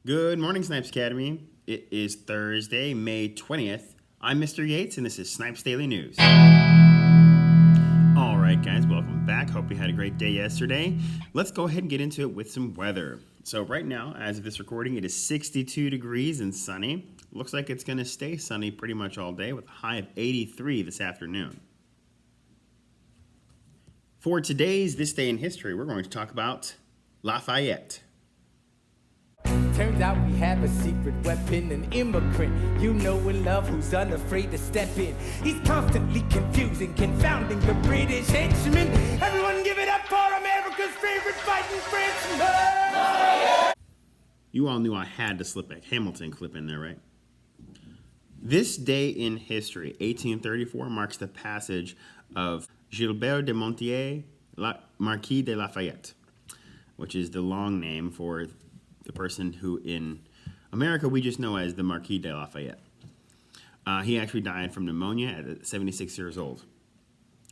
Good morning, Snipes Academy. It is Thursday, May 20th. I'm Mr. Yates, and this is Snipes Daily News. All right, guys, welcome back. Hope you had a great day yesterday. Let's go ahead and get into it with some weather. So right now, as of this recording, it is 62 degrees and sunny. Looks like it's going to stay sunny pretty much all day with a high of 83 this afternoon. For today's This Day in History, we're going to talk about Lafayette. Turns out we have a secret weapon, an immigrant you know and love who's unafraid to step in. He's constantly confusing, confounding the British henchmen. Everyone give it up for America's favorite fighting Frenchman. You all knew I had to slip a Hamilton clip in there, right? This day in history, 1834, marks the passage of Gilbert de Montier, Marquis de Lafayette, which is the long name for the person who in America we just know as the Marquis de Lafayette. He actually died from pneumonia at 76 years old.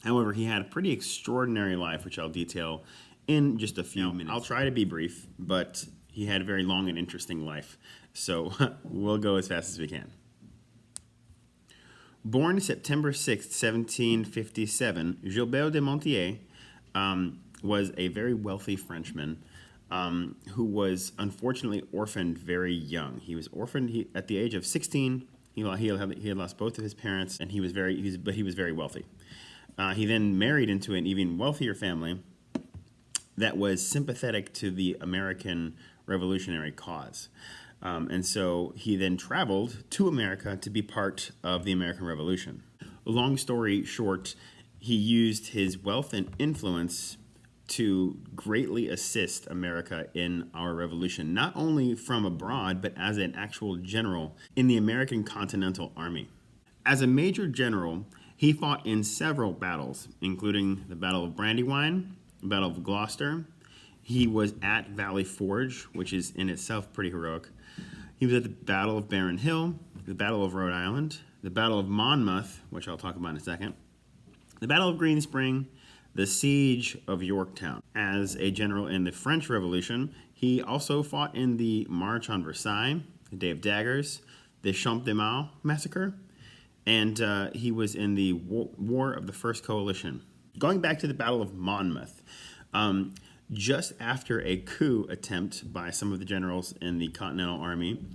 However, he had a pretty extraordinary life, which I'll detail in just a few minutes. I'll try to be brief, but he had a very long and interesting life, so we'll go as fast as we can. Born September 6, 1757, Gilbert de Montier was a very wealthy Frenchman who was unfortunately orphaned very young. He was orphaned at the age of 16. He had lost both of his parents, and he was very wealthy. He then married into an even wealthier family that was sympathetic to the American Revolutionary cause. And so he then traveled to America to be part of the American Revolution. Long story short, he used his wealth and influence to greatly assist America in our revolution, not only from abroad, but as an actual general in the American Continental Army. As a major general, he fought in several battles, including the Battle of Brandywine, the Battle of Gloucester. He was at Valley Forge, which is in itself pretty heroic. He was at the Battle of Barron Hill, the Battle of Rhode Island, the Battle of Monmouth, which I'll talk about in a second, the Battle of Green Spring, the Siege of Yorktown. As a general in the French Revolution, he also fought in the March on Versailles, the Day of Daggers, the Champ de Mars massacre, and he was in the War of the First Coalition. Going back to the Battle of Monmouth, just after a coup attempt by some of the generals in the Continental Army,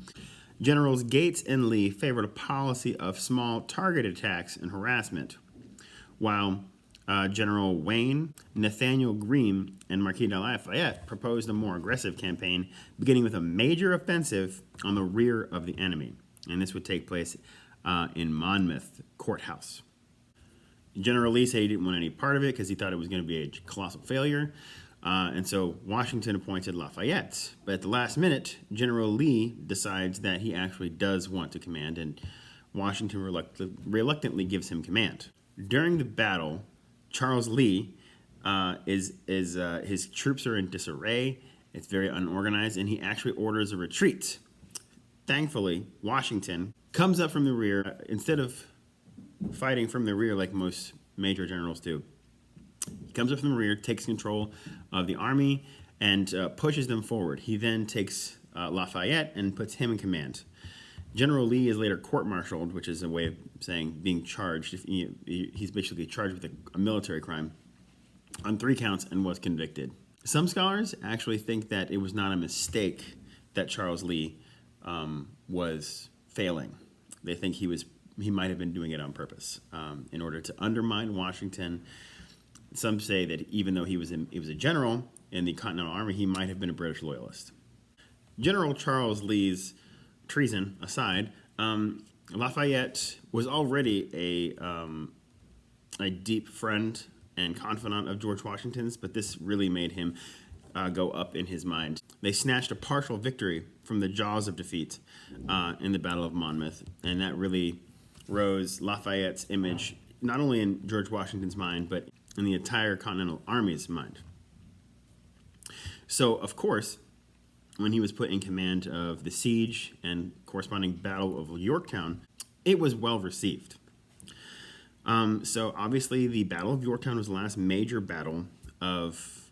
Generals Gates and Lee favored a policy of small target attacks and harassment, while General Wayne, Nathaniel Greene, and Marquis de Lafayette proposed a more aggressive campaign, beginning with a major offensive on the rear of the enemy. And this would take place in Monmouth Courthouse. General Lee said he didn't want any part of it because he thought it was going to be a colossal failure. And so Washington appointed Lafayette. But at the last minute, General Lee decides that he actually does want to command, and Washington reluctantly gives him command. During the battle, Charles Lee his troops are in disarray. It's very unorganized, and he actually orders a retreat. Thankfully, Washington comes up from the rear instead of fighting from the rear like most major generals do. He comes up from the rear, takes control of the army, and pushes them forward. He then takes Lafayette and puts him in command. General Lee is later court-martialed, which is a way of saying being charged. He's basically charged with a military crime on 3 counts and was convicted. Some scholars actually think that it was not a mistake that Charles Lee was failing. They think he might have been doing it on purpose in order to undermine Washington. Some say that even though he was a general in the Continental Army, he might have been a British loyalist. General Charles Lee's treason aside, Lafayette was already a deep friend and confidant of George Washington's, but this really made him go up in his mind. They snatched a partial victory from the jaws of defeat in the Battle of Monmouth, and that really rose Lafayette's image not only in George Washington's mind, but in the entire Continental Army's mind. So, of course, when he was put in command of the siege and corresponding Battle of Yorktown, it was well received. So obviously the Battle of Yorktown was the last major battle of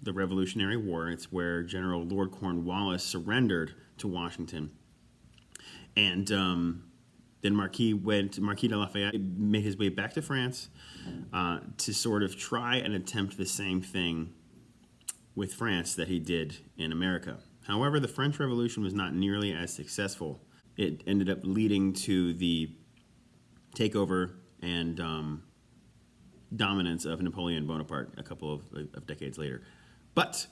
the Revolutionary War. It's where General Lord Cornwallis surrendered to Washington. And then Marquis de Lafayette made his way back to France to sort of try and attempt the same thing with France that he did in America. However, the French Revolution was not nearly as successful. It ended up leading to the takeover and dominance of Napoleon Bonaparte a couple of decades later. But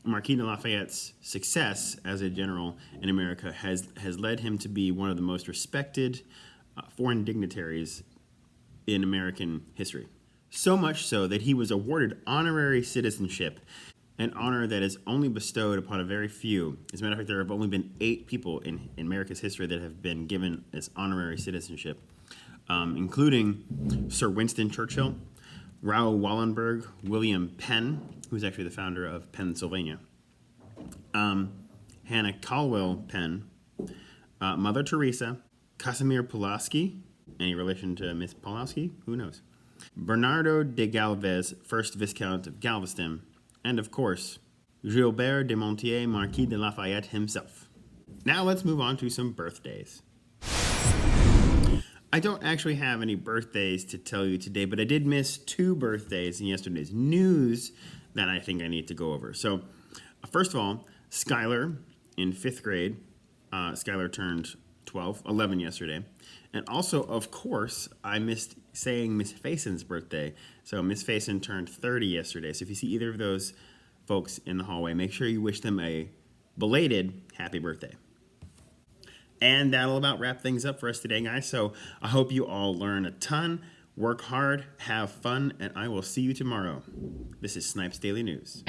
Marquis de Lafayette's success as a general in America has led him to be one of the most respected foreign dignitaries in American history. So much so that he was awarded honorary citizenship, an honor that is only bestowed upon a very few. As a matter of fact, there have only been 8 people in America's history that have been given this honorary citizenship, including Sir Winston Churchill, Raoul Wallenberg, William Penn, who's actually the founder of Pennsylvania, Hannah Caldwell Penn, Mother Teresa, Casimir Pulaski, any relation to Miss Pulaski? Who knows? Bernardo de Galvez, 1st Viscount of Galveston, and of course, Gilbert de Montier, Marquis de Lafayette himself. Now let's move on to some birthdays. I don't actually have any birthdays to tell you today, but I did miss 2 birthdays in yesterday's news that I think I need to go over. So, first of all, Skylar in 5th grade. Skylar turned 11 yesterday. And also, of course, I missed saying Miss Fason's birthday. So Miss Fason turned 30 yesterday. So if you see either of those folks in the hallway, make sure you wish them a belated happy birthday. And that'll about wrap things up for us today, guys. So I hope you all learn a ton, work hard, have fun, and I will see you tomorrow. This is Snipes Daily News.